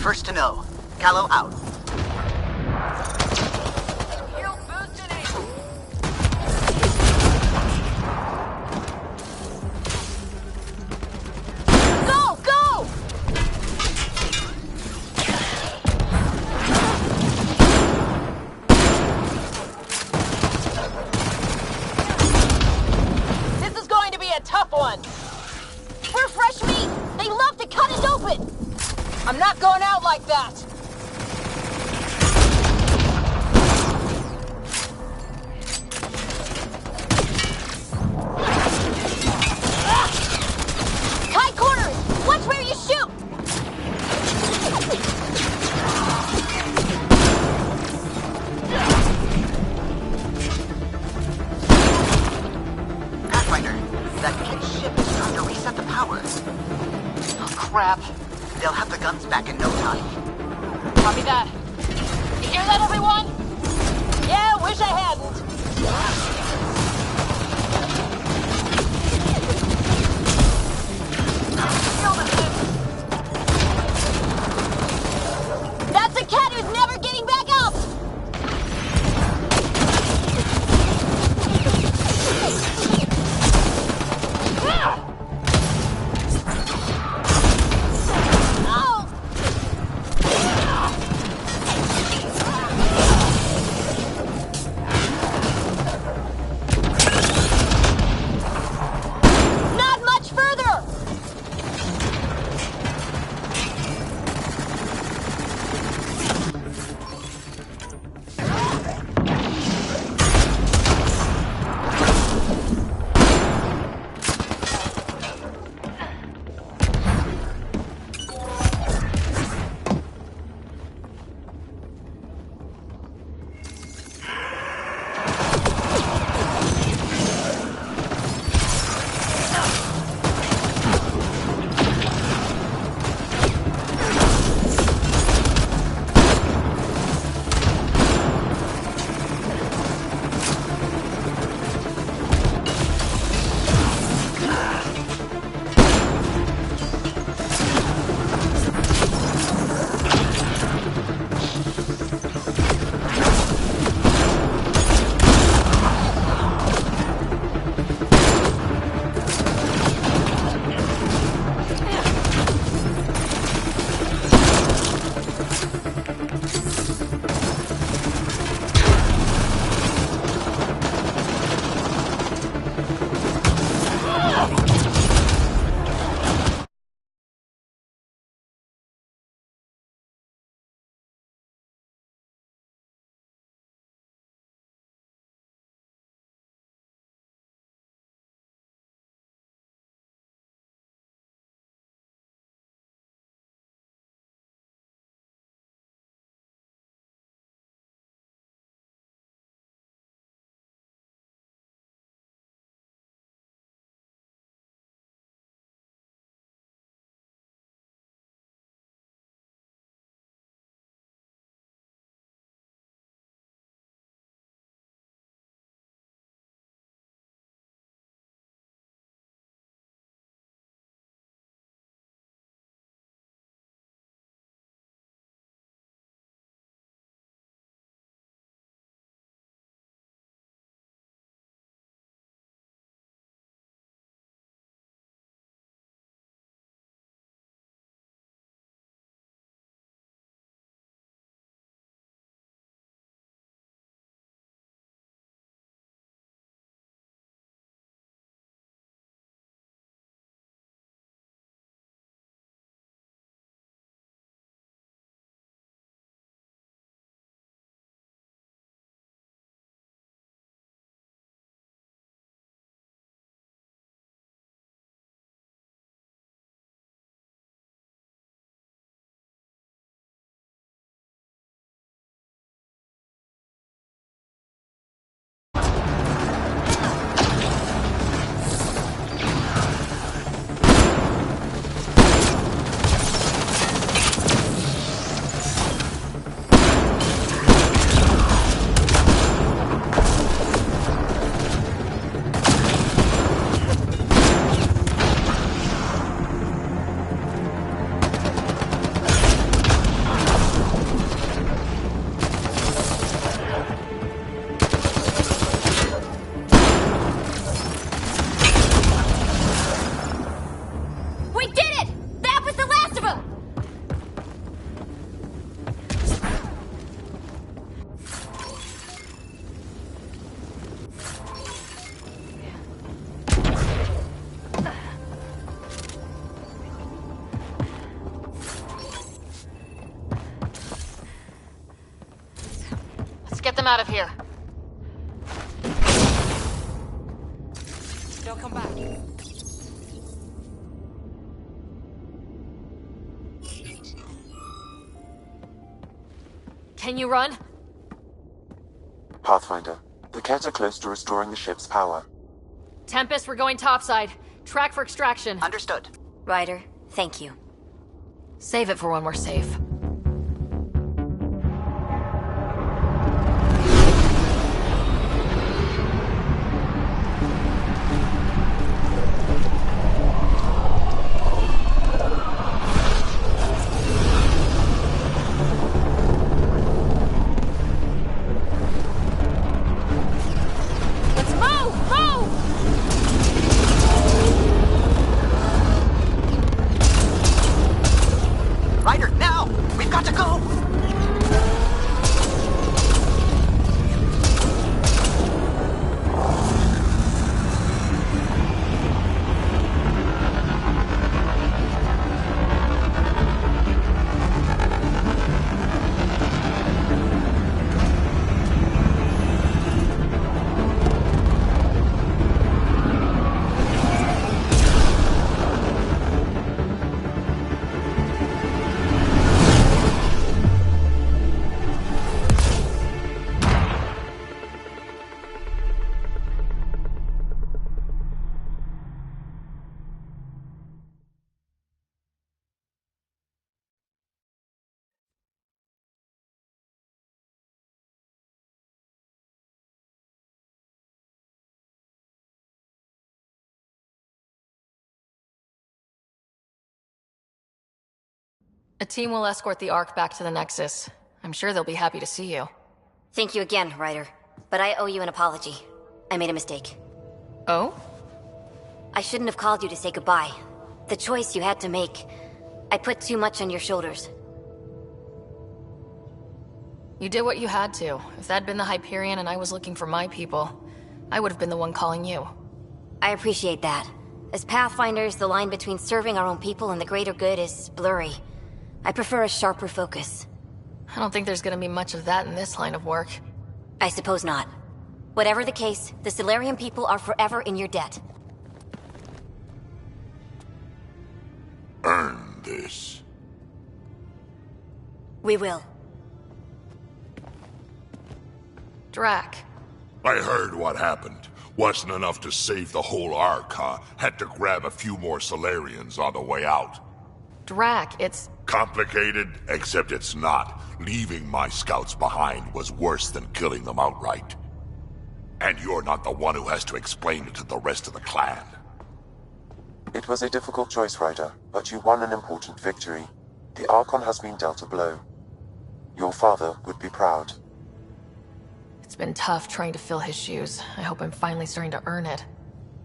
first to know. Callow out. Go! Go! This is going to be a tough one. We're fresh meat. They love to cut it open. I'm not going out like that. Tight corners! Watch where you shoot! Pathfinder, that kid ship is trying to reset the power. Oh, crap. They'll have the guns back in no time. Copy that. You hear that, everyone? Yeah, wish I hadn't. That's a cat who's never getting back up! Let's get them out of here. They'll come back. Can you run? Pathfinder, the Kett are close to restoring the ship's power. Tempest, we're going topside. Track for extraction. Understood. Ryder, thank you. Save it for when we're safe. A team will escort the Ark back to the Nexus. I'm sure they'll be happy to see you. Thank you again, Ryder. But I owe you an apology. I made a mistake. Oh? I shouldn't have called you to say goodbye. The choice you had to make. I put too much on your shoulders. You did what you had to. If that'd been the Hyperion and I was looking for my people, I would have been the one calling you. I appreciate that. As Pathfinders, the line between serving our own people and the greater good is blurry. I prefer a sharper focus. I don't think there's gonna be much of that in this line of work. I suppose not. Whatever the case, the Solarian people are forever in your debt. Earn this. We will. Drac. I heard what happened. Wasn't enough to save the whole Ark, huh? Had to grab a few more Solarians on the way out. Drac, it's... Complicated, except it's not. Leaving my scouts behind was worse than killing them outright. And you're not the one who has to explain it to the rest of the clan. It was a difficult choice, Ryder, but you won an important victory. The Archon has been dealt a blow. Your father would be proud. It's been tough trying to fill his shoes. I hope I'm finally starting to earn it.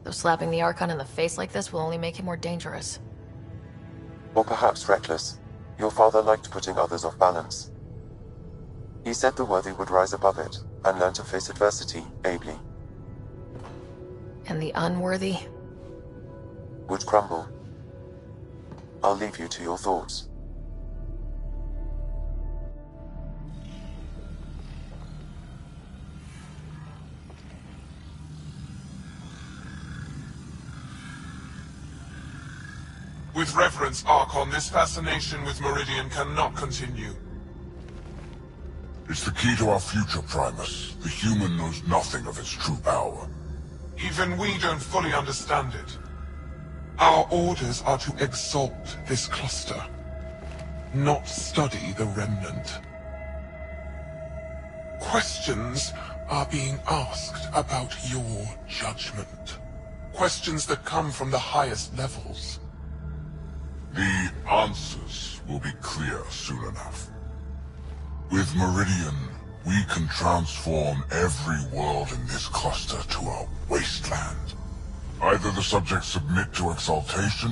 Though slapping the Archon in the face like this will only make him more dangerous. Or perhaps reckless. Your father liked putting others off balance. He said the worthy would rise above it, and learn to face adversity ably. And the unworthy? Would crumble. I'll leave you to your thoughts. With reverence, Archon, this fascination with Meridian cannot continue. It's the key to our future, Primus. The human knows nothing of its true power. Even we don't fully understand it. Our orders are to exalt this cluster, not study the remnant. Questions are being asked about your judgment. Questions that come from the highest levels. The answers will be clear soon enough. With Meridian, we can transform every world in this cluster to a wasteland. Either the subjects submit to exaltation,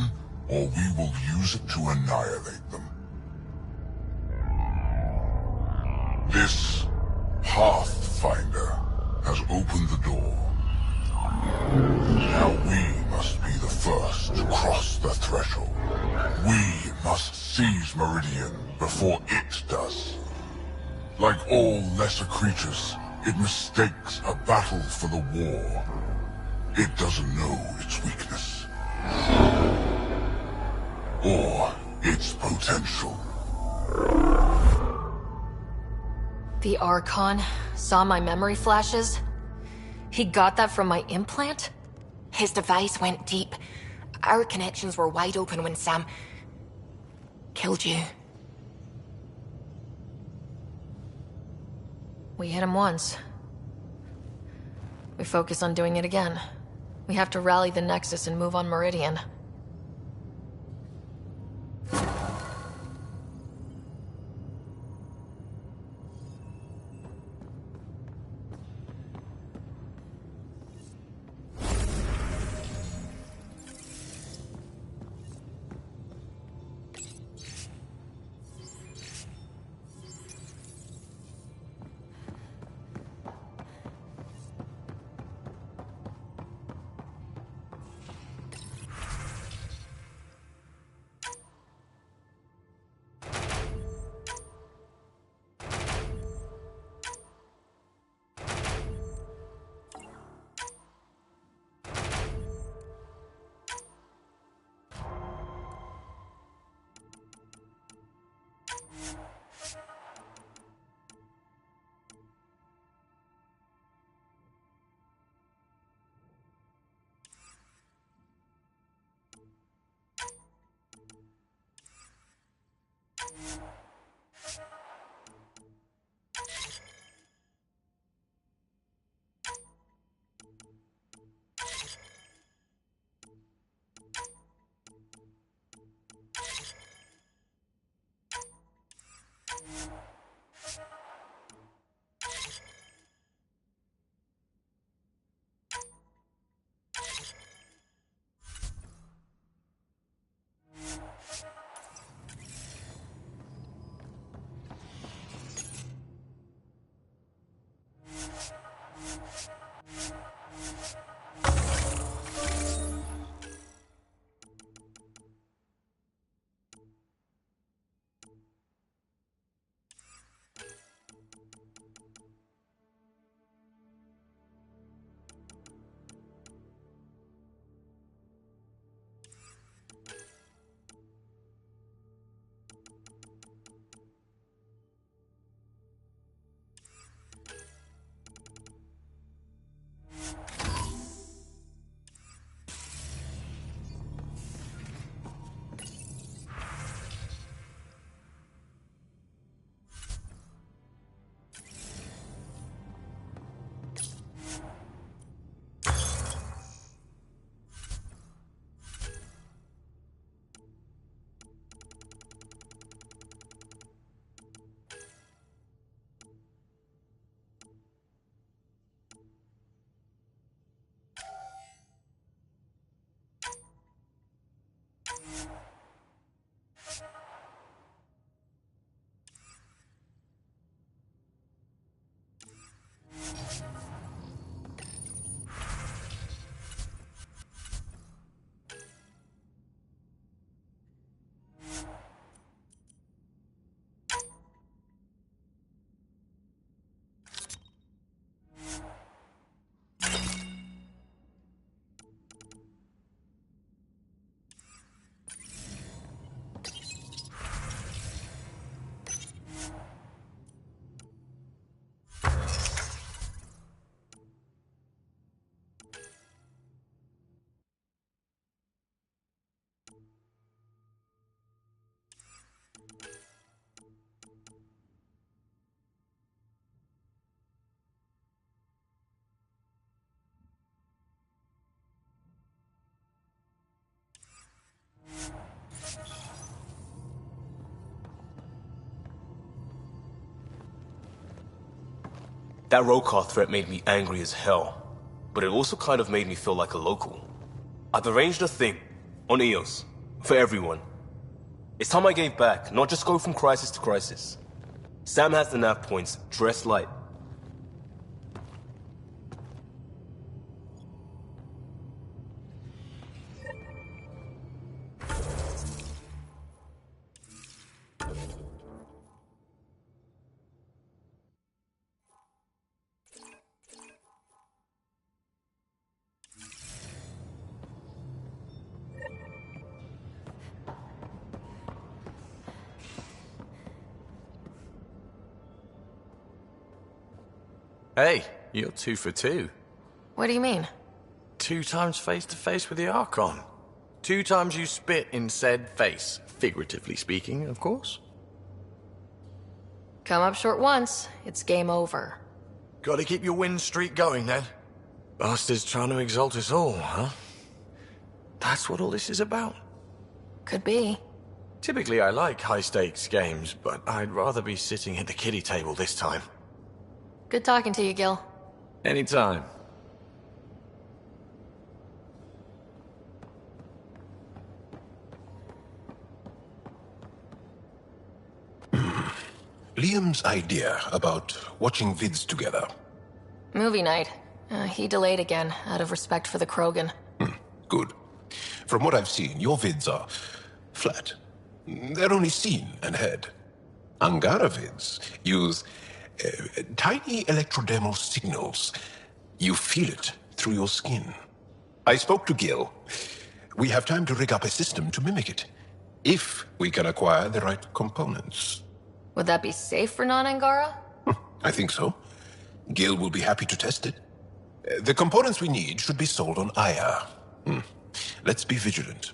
or we will use it to annihilate them. This Pathfinder has opened the door. Now we must be the first to cross the threshold. We must seize Meridian before it does. Like all lesser creatures, it mistakes a battle for the war. It doesn't know its weakness. Or its potential. The Archon saw my memory flashes? He got that from my implant? His device went deep. Our connections were wide open when Sam killed you. We hit him once. We focus on doing it again. We have to rally the Nexus and move on Meridian. That road car threat made me angry as hell, but it also kind of made me feel like a local. I've arranged a thing, on EOS, for everyone. It's time I gave back, not just go from crisis to crisis. Sam has the nav points, dress light. Hey, you're 2 for 2. What do you mean? 2 times face-to-face with the Archon. 2 times you spit in said face. Figuratively speaking, of course. Come up short once, it's game over. Gotta keep your win streak going, then. Bastard's trying to exalt us all, huh? That's what all this is about. Could be. Typically, I like high-stakes games, but I'd rather be sitting at the kiddie table this time. Good talking to you, Gil. Anytime. Liam's idea about watching vids together. Movie night. He delayed again, out of respect for the Krogan. Good. From what I've seen, your vids are flat. They're only seen and heard. Angara vids use tiny electrodermal signals. You feel it through your skin. I spoke to Gil. We have time to rig up a system to mimic it, if we can acquire the right components. Would that be safe for non-Angara? I think so. Gil will be happy to test it. The components we need should be sold on Aya. Let's be vigilant.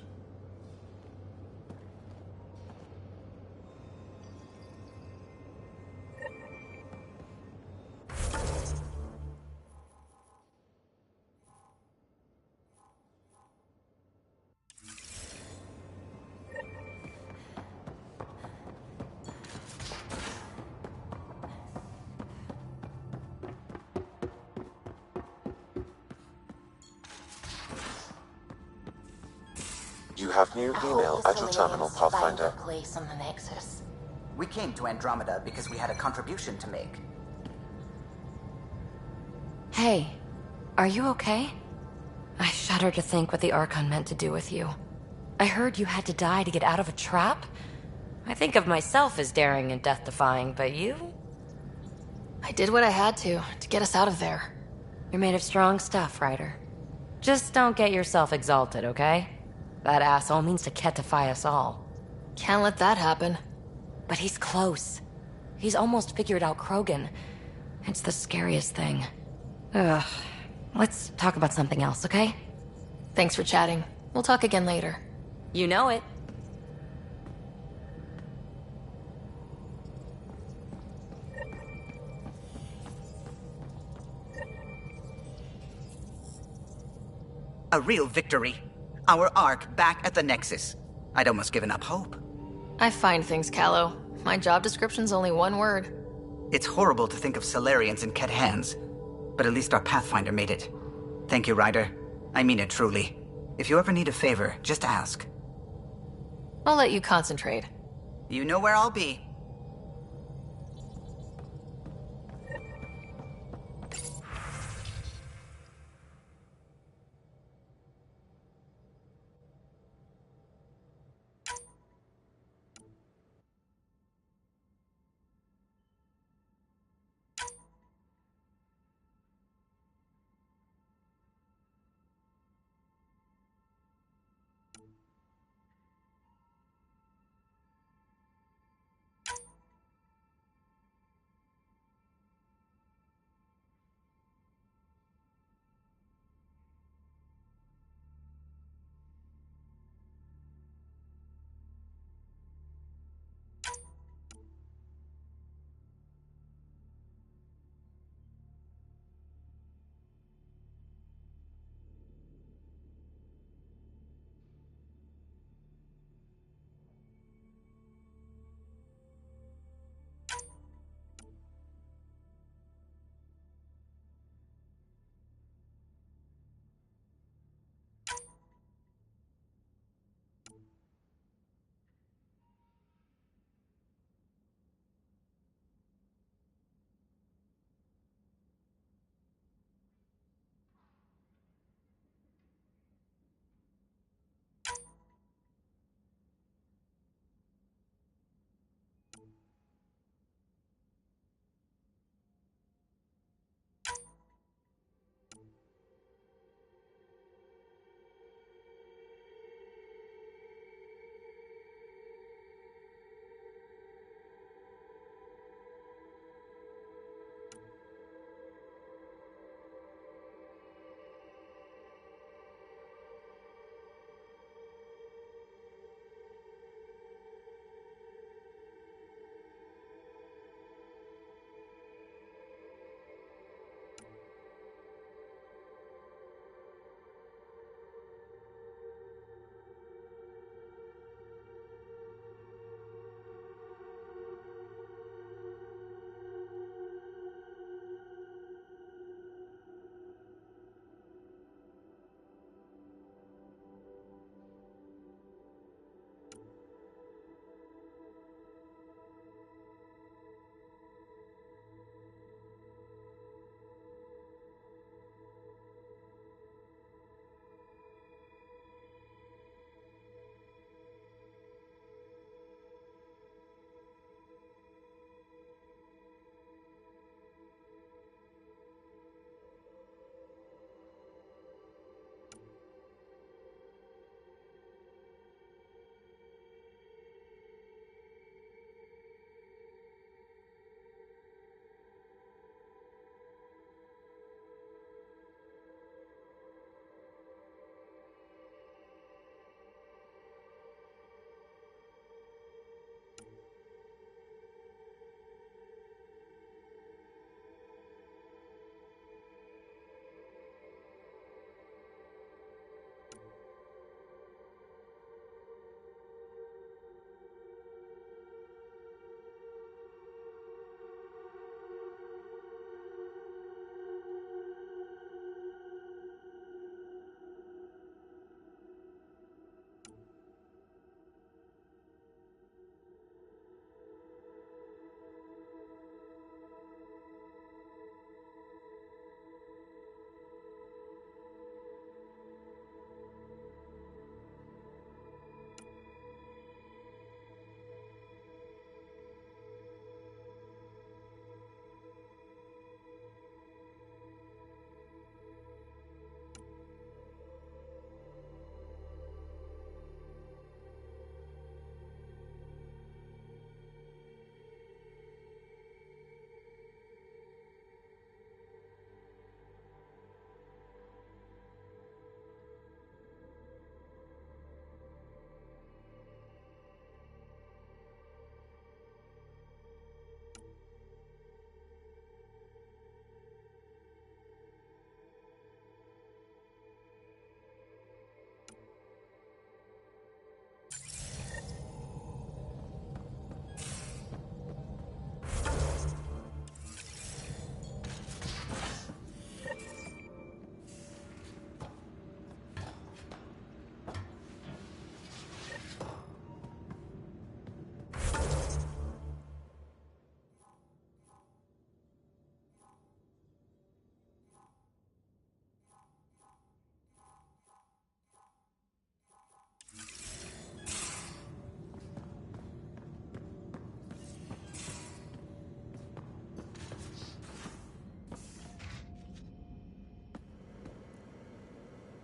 You have new email at your terminal, Pathfinder. Place on the Nexus. We came to Andromeda because we had a contribution to make. Hey, are you okay? I shudder to think what the Archon meant to do with you. I heard you had to die to get out of a trap. I think of myself as daring and death-defying, but you? I did what I had to get us out of there. You're made of strong stuff, Ryder. Just don't get yourself exalted, okay? That asshole means to ketify us all. Can't let that happen. But he's close. He's almost figured out Krogan. It's the scariest thing. Ugh. Let's talk about something else, okay? Thanks for chatting. We'll talk again later. You know it. A real victory. Our Ark back at the Nexus. I'd almost given up hope. I find things, Callow. My job description's only one word. It's horrible to think of Solarians in Ket hands, but at least our Pathfinder made it. Thank you, Ryder. I mean it truly. If you ever need a favor, just ask. I'll let you concentrate. You know where I'll be.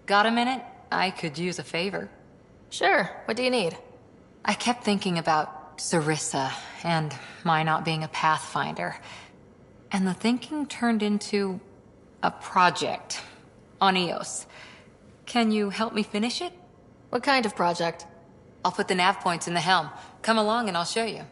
Got a minute? I could use a favor. Sure, what do you need? I kept thinking about Sarissa and my not being a Pathfinder. And the thinking turned into a project on Eos. Can you help me finish it? What kind of project? I'll put the nav points in the helm. Come along and I'll show you.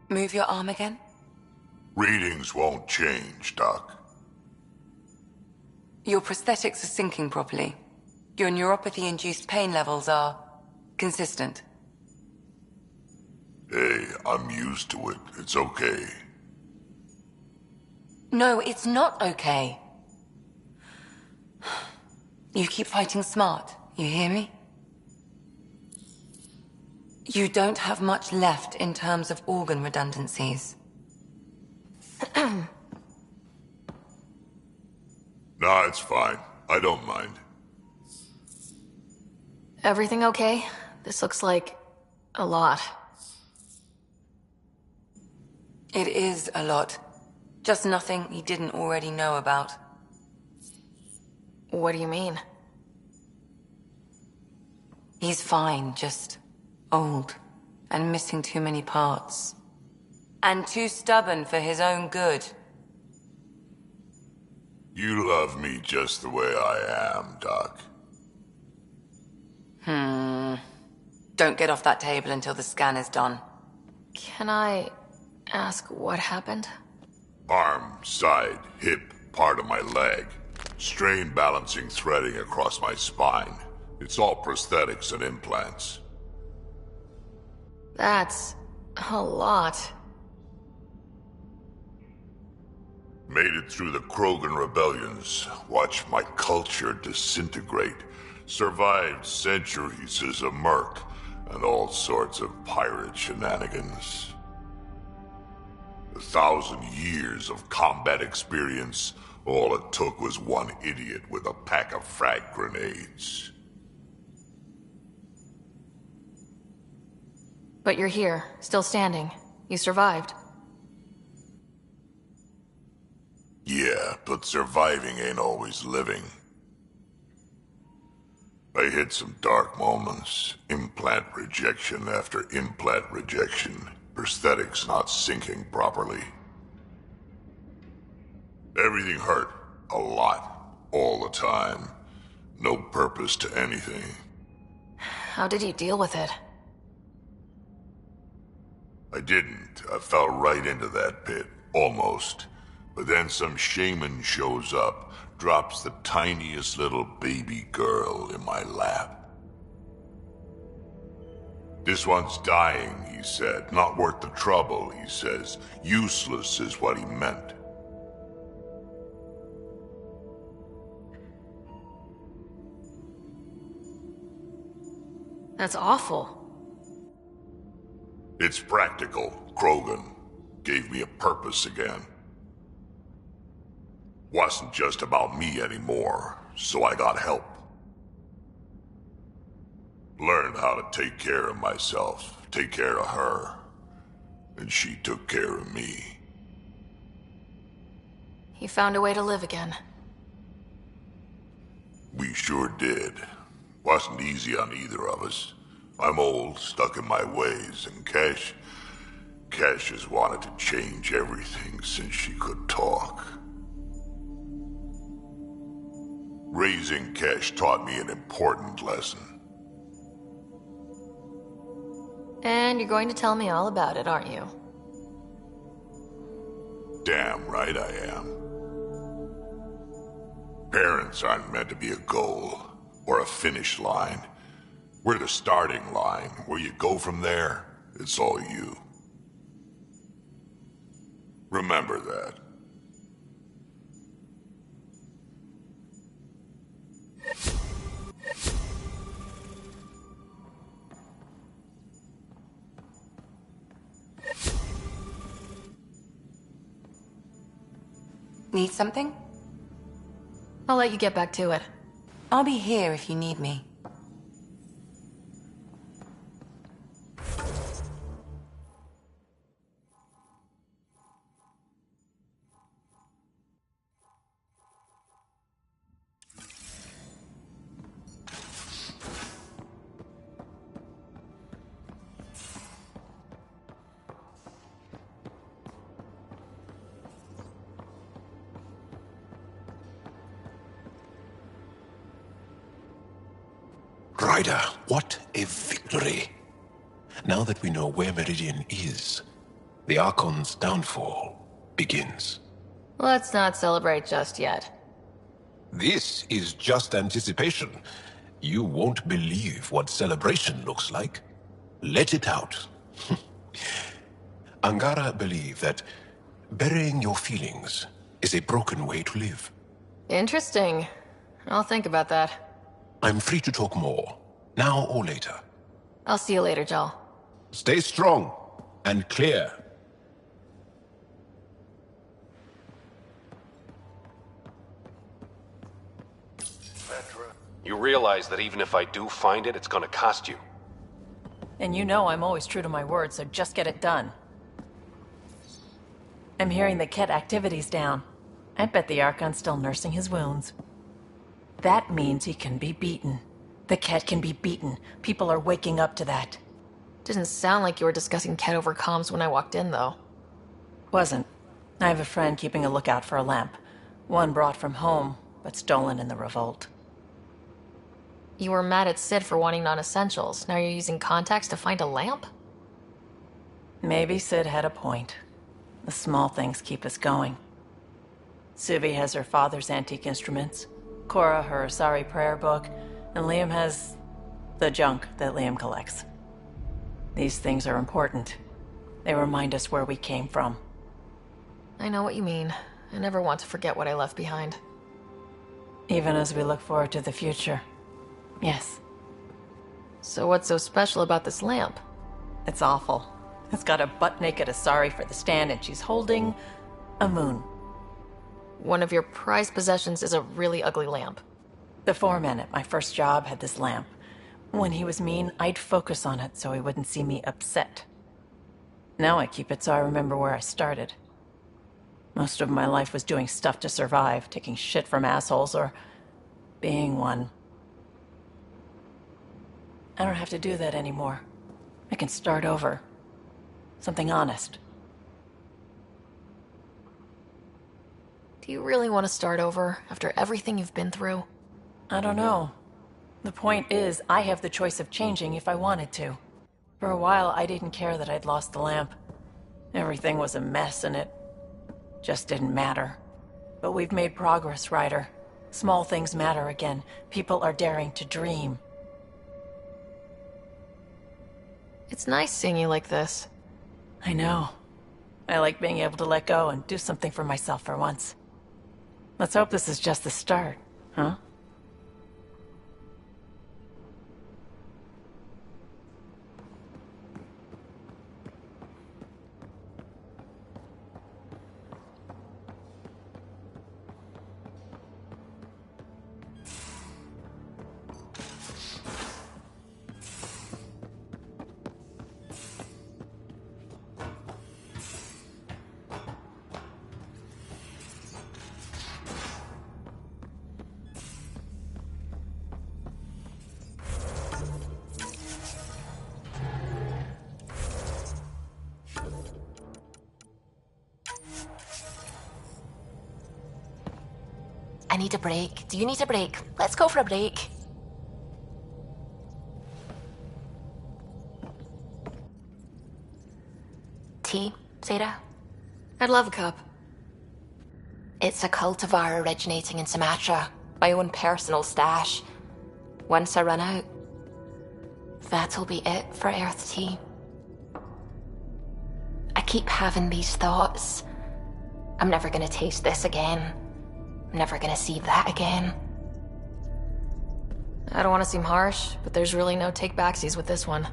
Move your arm again? Readings won't change, Doc. Your prosthetics are syncing properly. Your neuropathy-induced pain levels are consistent. Hey, I'm used to it. It's okay. No, it's not okay. You keep fighting smart, you hear me? You don't have much left in terms of organ redundancies. Nah, it's fine. I don't mind. Everything okay? This looks like a lot. It is a lot. Just nothing he didn't already know about. What do you mean? He's fine, just old and missing too many parts. And too stubborn for his own good. You love me just the way I am, Doc. Don't get off that table until the scan is done. Can I ask what happened? Arm, side, hip, part of my leg. Strain balancing threading across my spine. It's all prosthetics and implants. That's a lot. Made it through the Krogan rebellions. Watched my culture disintegrate. Survived centuries as a merc. And all sorts of pirate shenanigans. 1,000 years of combat experience. All it took was one idiot with a pack of frag grenades. But you're here, still standing. You survived. Yeah, but surviving ain't always living. I hit some dark moments. Implant rejection after implant rejection. Prosthetics not syncing properly. Everything hurt. A lot. All the time. No purpose to anything. How did you deal with it? I didn't. I fell right into that pit. Almost. But then some shaman shows up, drops the tiniest little baby girl in my lap. This one's dying, he said. Not worth the trouble, he says. Useless is what he meant. That's awful. It's practical. Krogan gave me a purpose again. Wasn't just about me anymore, so I got help. Learned how to take care of myself, take care of her. And she took care of me. You found a way to live again. We sure did. Wasn't easy on either of us. I'm old, stuck in my ways, and Cash has wanted to change everything since she could talk. Raising Cash taught me an important lesson. And you're going to tell me all about it, aren't you? Damn right I am. Parents aren't meant to be a goal or a finish line. We're the starting line. Where you go from there, it's all you. Remember that. Need something? I'll let you get back to it. I'll be here if you need me. Ryder, what a victory! Now that we know where Meridian is, the Archon's downfall begins. Let's not celebrate just yet. This is just anticipation. You won't believe what celebration looks like. Let it out. Angara believe that burying your feelings is a broken way to live. Interesting. I'll think about that. I'm free to talk more, now or later. I'll see you later, Joel. Stay strong and clear. You realize that even if I do find it, it's gonna cost you. And you know I'm always true to my word, so just get it done. I'm hearing the Ket activity's down. I bet the Archon's still nursing his wounds. That means he can be beaten. The Ket can be beaten. People are waking up to that. Didn't sound like you were discussing Ket over comms when I walked in, though. Wasn't. I have a friend keeping a lookout for a lamp. One brought from home, but stolen in the revolt. You were mad at Sid for wanting non-essentials. Now you're using contacts to find a lamp? Maybe Sid had a point. The small things keep us going. Suvi has her father's antique instruments, Cora her Asari prayer book, and Liam has the junk that Liam collects. These things are important. They remind us where we came from. I know what you mean. I never want to forget what I left behind. Even as we look forward to the future. Yes. So what's so special about this lamp? It's awful. It's got a butt-naked Asari for the stand, and she's holding a moon. One of your prized possessions is a really ugly lamp. The foreman at my first job had this lamp. When he was mean, I'd focus on it so he wouldn't see me upset. Now I keep it so I remember where I started. Most of my life was doing stuff to survive, taking shit from assholes or being one. I don't have to do that anymore. I can start over. Something honest. Do you really want to start over after everything you've been through? I don't know. The point is, I have the choice of changing if I wanted to. For a while, I didn't care that I'd lost the lamp. Everything was a mess and it just didn't matter. But we've made progress, Ryder. Small things matter again. People are daring to dream. It's nice seeing you like this. I know. I like being able to let go and do something for myself for once. Let's hope this is just the start, huh? I need a break. Do you need a break? Let's go for a break. Tea, Sarah? I'd love a cup. It's a cultivar originating in Sumatra, my own personal stash. Once I run out, that'll be it for Earth Tea. I keep having these thoughts. I'm never gonna taste this again. I'm never gonna see that again. I don't want to seem harsh, but there's really no take-backsies with this one.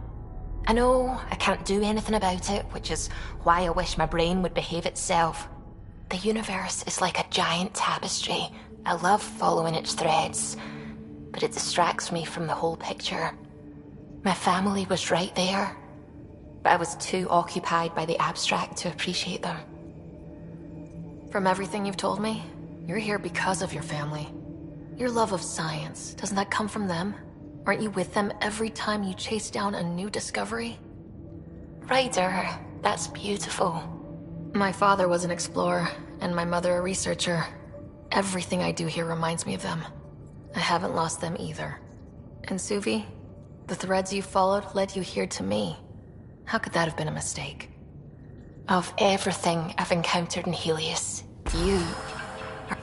I know I can't do anything about it, which is why I wish my brain would behave itself. The universe is like a giant tapestry. I love following its threads, but it distracts me from the whole picture. My family was right there, but I was too occupied by the abstract to appreciate them. From everything you've told me, you're here because of your family. Your love of science, doesn't that come from them? Aren't you with them every time you chase down a new discovery? Ryder, that's beautiful. My father was an explorer, and my mother a researcher. Everything I do here reminds me of them. I haven't lost them either. And Suvi, the threads you followed led you here to me. How could that have been a mistake? Of everything I've encountered in Helios, you are...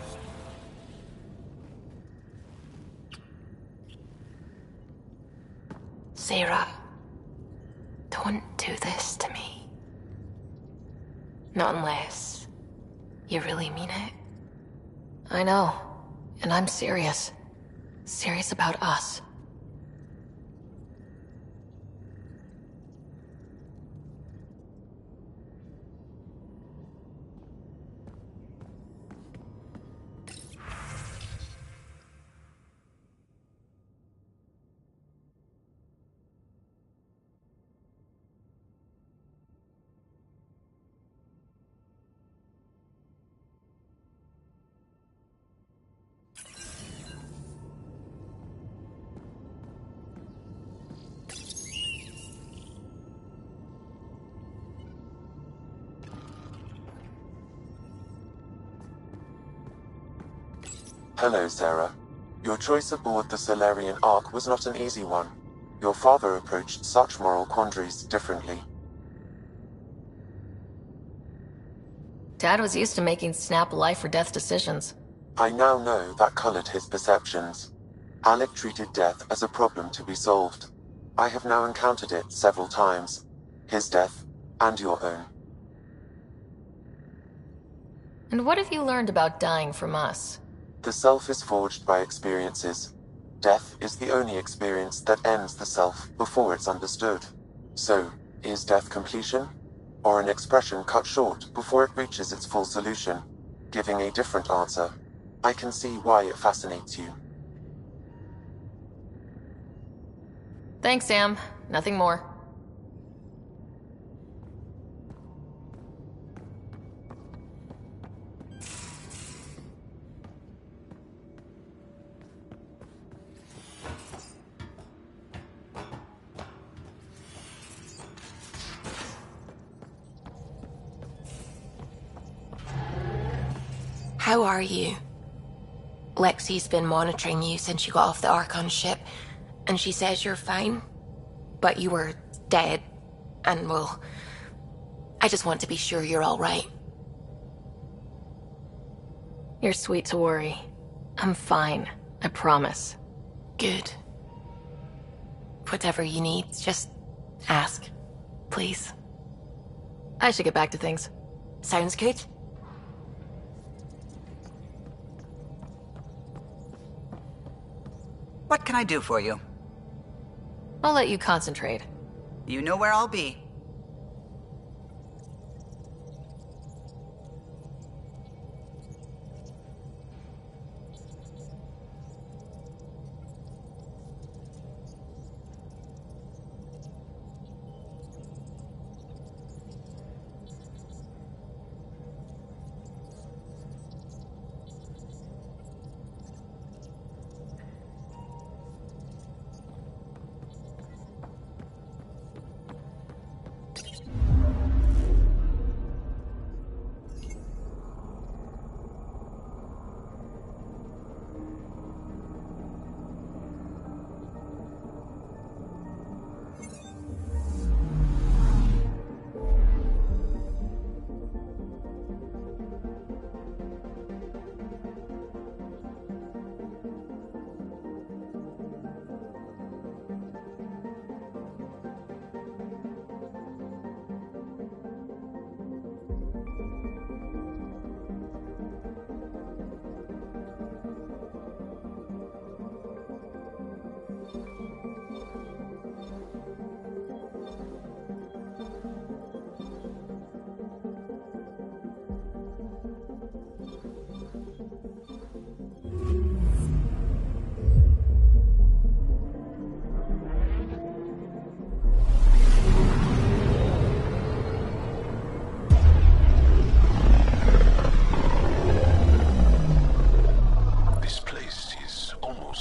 Sarah, don't do this to me. Not unless you really mean it. I know, and I'm serious. Serious about us. Hello, Sarah. Your choice aboard the Solarian Ark was not an easy one. Your father approached such moral quandaries differently. Dad was used to making snap life-or-death decisions. I now know that colored his perceptions. Alec treated death as a problem to be solved. I have now encountered it several times. His death, and your own. And what have you learned about dying from us? The self is forged by experiences. Death is the only experience that ends the self before it's understood. So, is death completion? Or an expression cut short before it reaches its full solution, giving a different answer? I can see why it fascinates you. Thanks, Sam. Nothing more. How are you? Lexi's been monitoring you since you got off the Archon ship, and she says you're fine. But you were dead, and well, I just want to be sure you're all right. You're sweet to worry. I'm fine, I promise. Good. Whatever you need, just ask, please. I should get back to things. Sounds good. What can I do for you? I'll let you concentrate. You know where I'll be.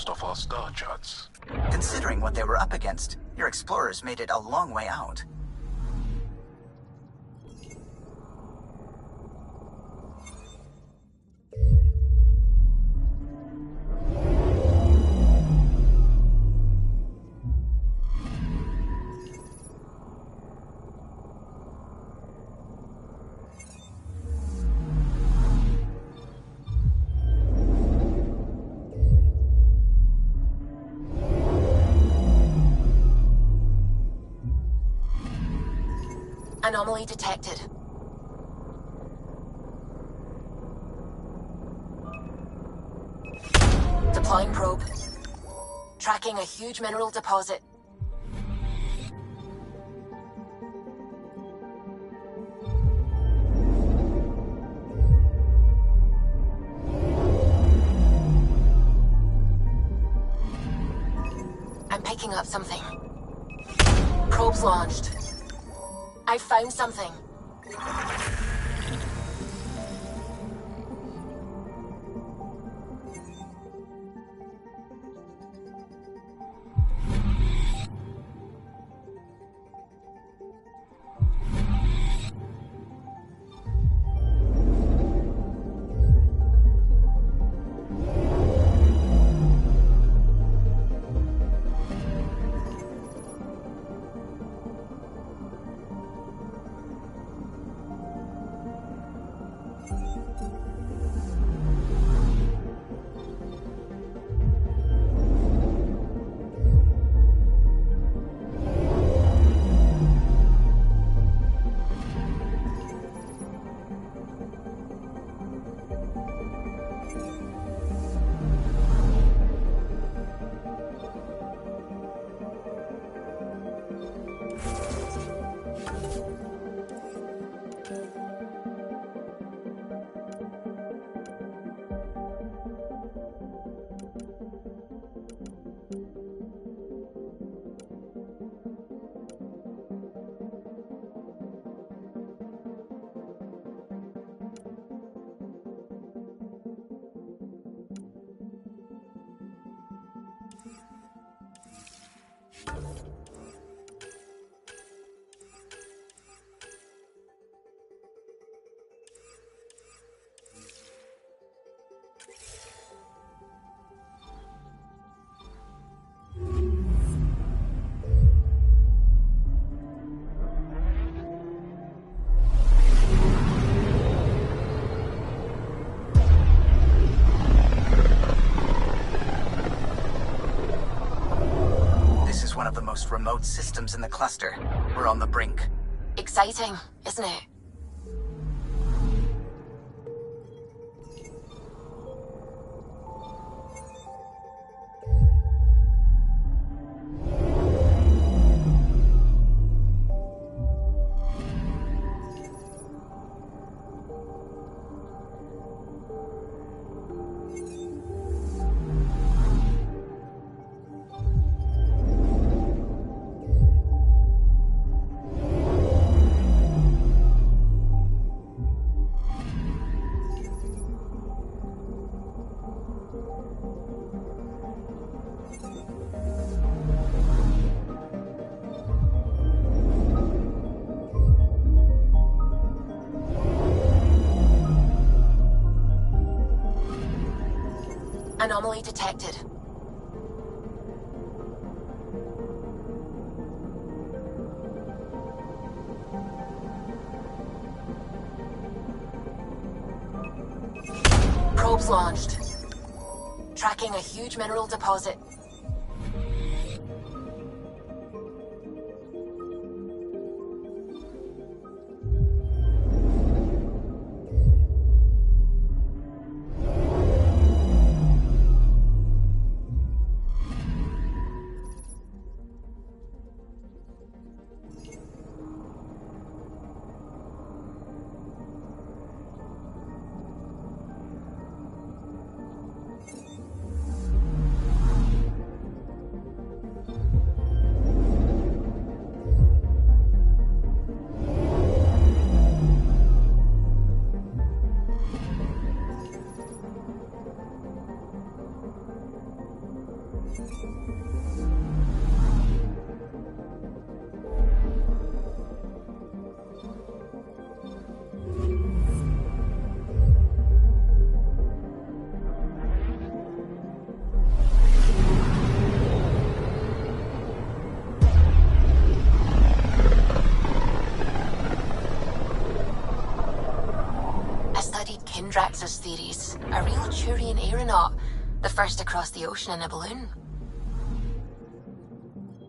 dust off our star charts. Considering what they were up against, your explorers made it a long way out. Anomaly detected. Deploying probe. Tracking a huge mineral deposit. I'm picking up something. Probe's launched. I found something. One of the most remote systems in the cluster. We're on the brink. Exciting, isn't it? Anomaly detected. Probes launched. Tracking a huge mineral deposit. Drax's theories. A real Turian aeronaut. The first to cross the ocean in a balloon.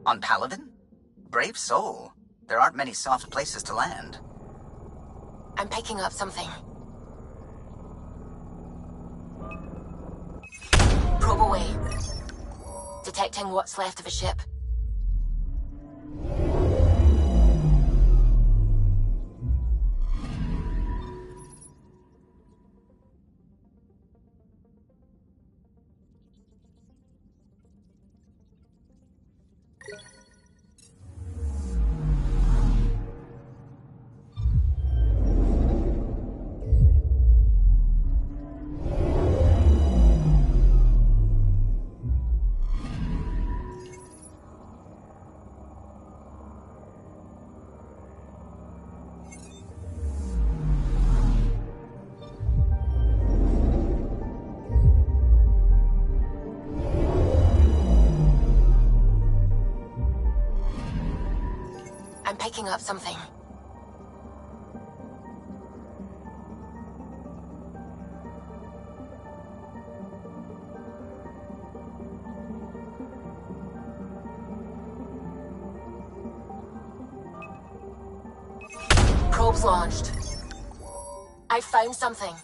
On Paladin? Brave soul. There aren't many soft places to land. I'm picking up something. Probe away. Detecting what's left of a ship. I'm picking up something. Probe's launched. I found something.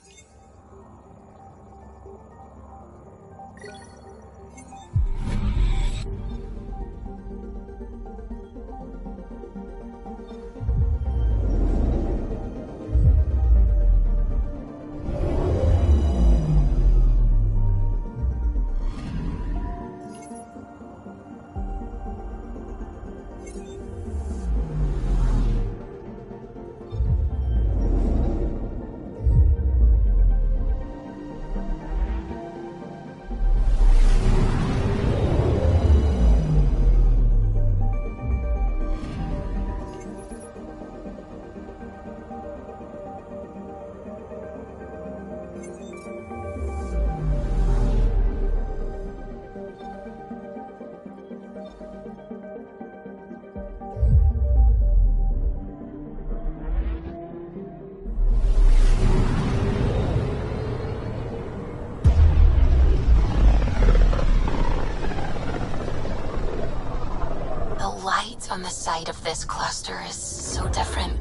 On the side of this cluster is so different.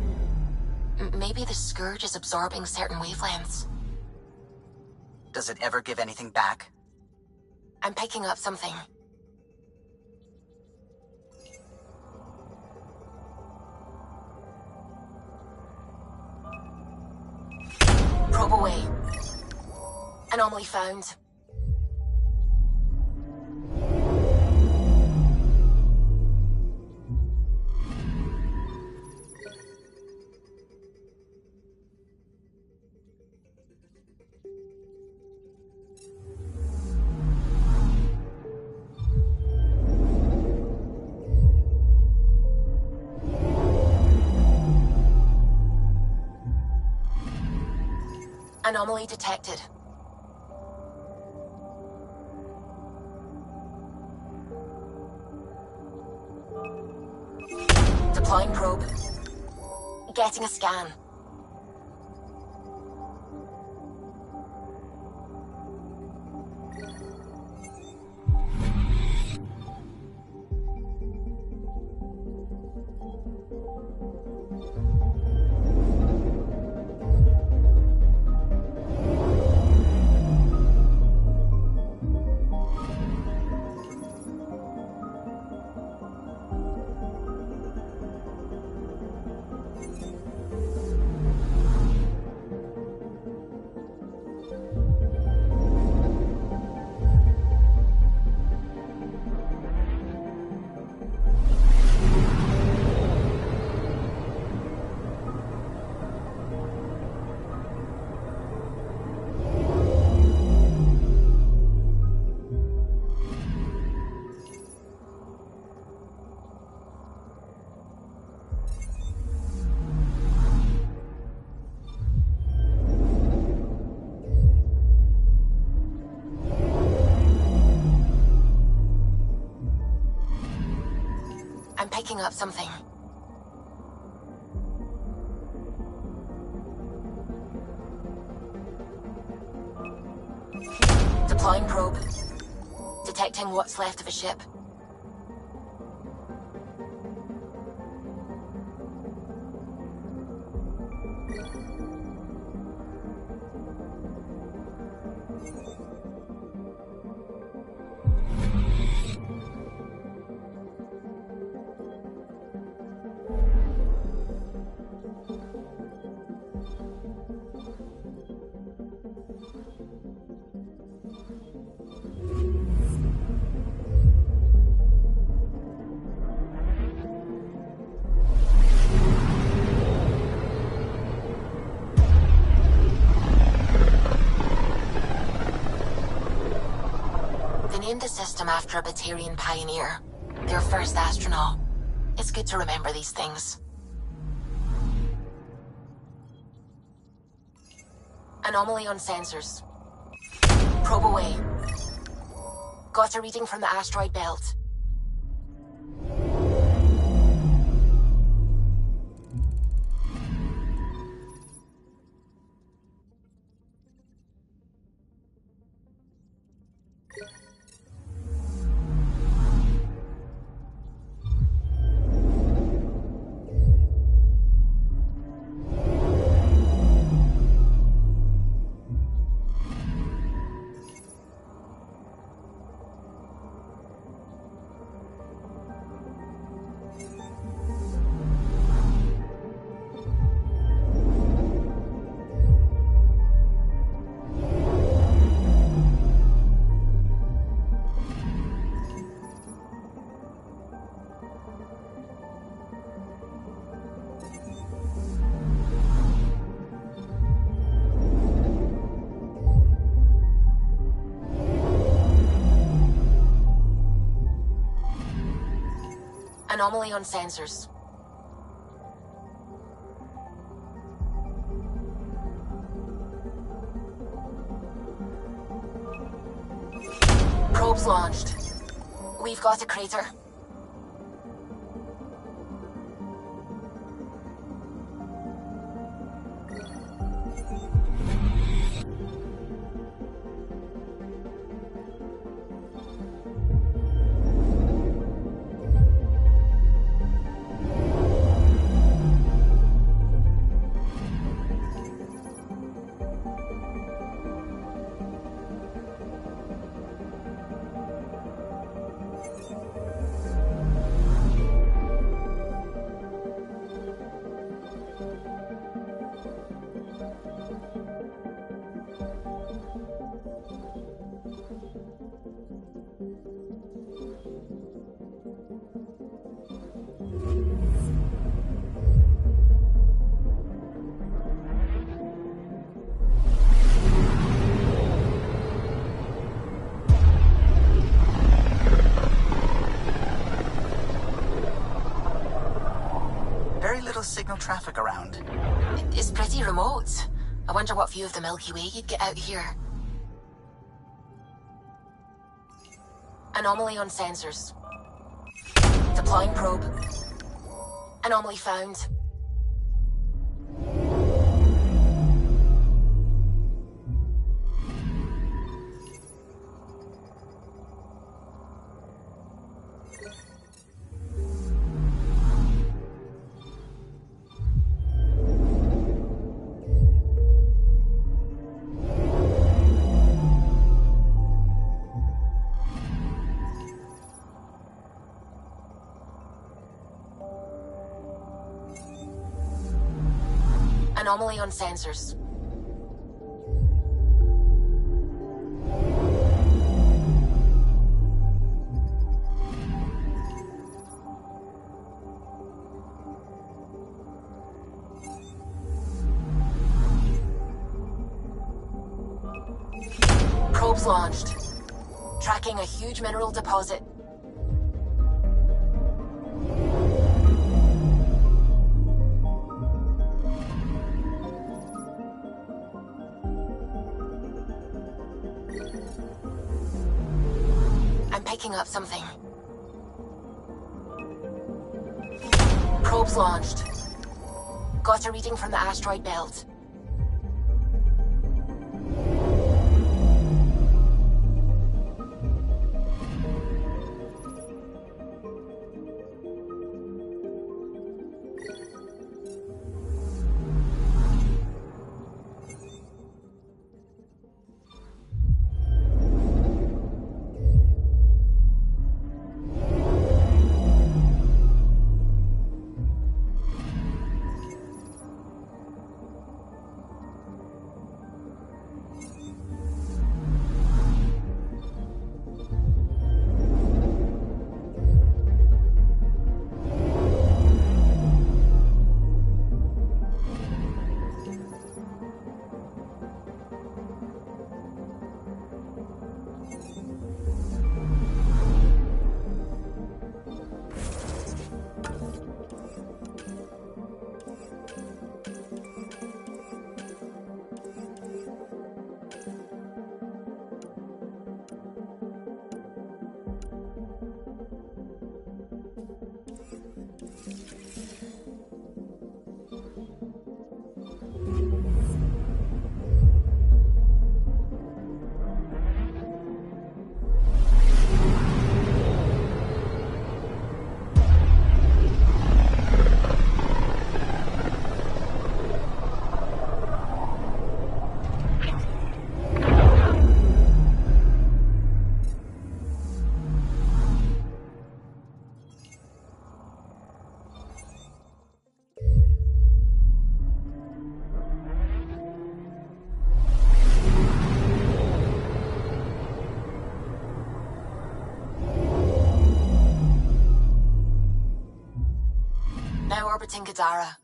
Maybe the Scourge is absorbing certain wavelengths. Does it ever give anything back? I'm picking up something. Probe away. Anomaly found. Anomaly detected. Deploying probe. Getting a scan. picking up something. Deploying probe. Detecting what's left of a ship. Named the system after a Batarian pioneer, their first astronaut. It's good to remember these things. Anomaly on sensors. Probe away. Got a reading from the asteroid belt. Anomaly on sensors. Probes launched. We've got a crater. Signal traffic around. It's pretty remote. I wonder what view of the Milky Way you'd get out here. Anomaly on sensors. Deploying probe. Anomaly found. Anomaly on sensors. Probes launched. Tracking a huge mineral deposit. I'm picking up something. Probes launched. Got a reading from the asteroid belt. Now orbiting Gadara.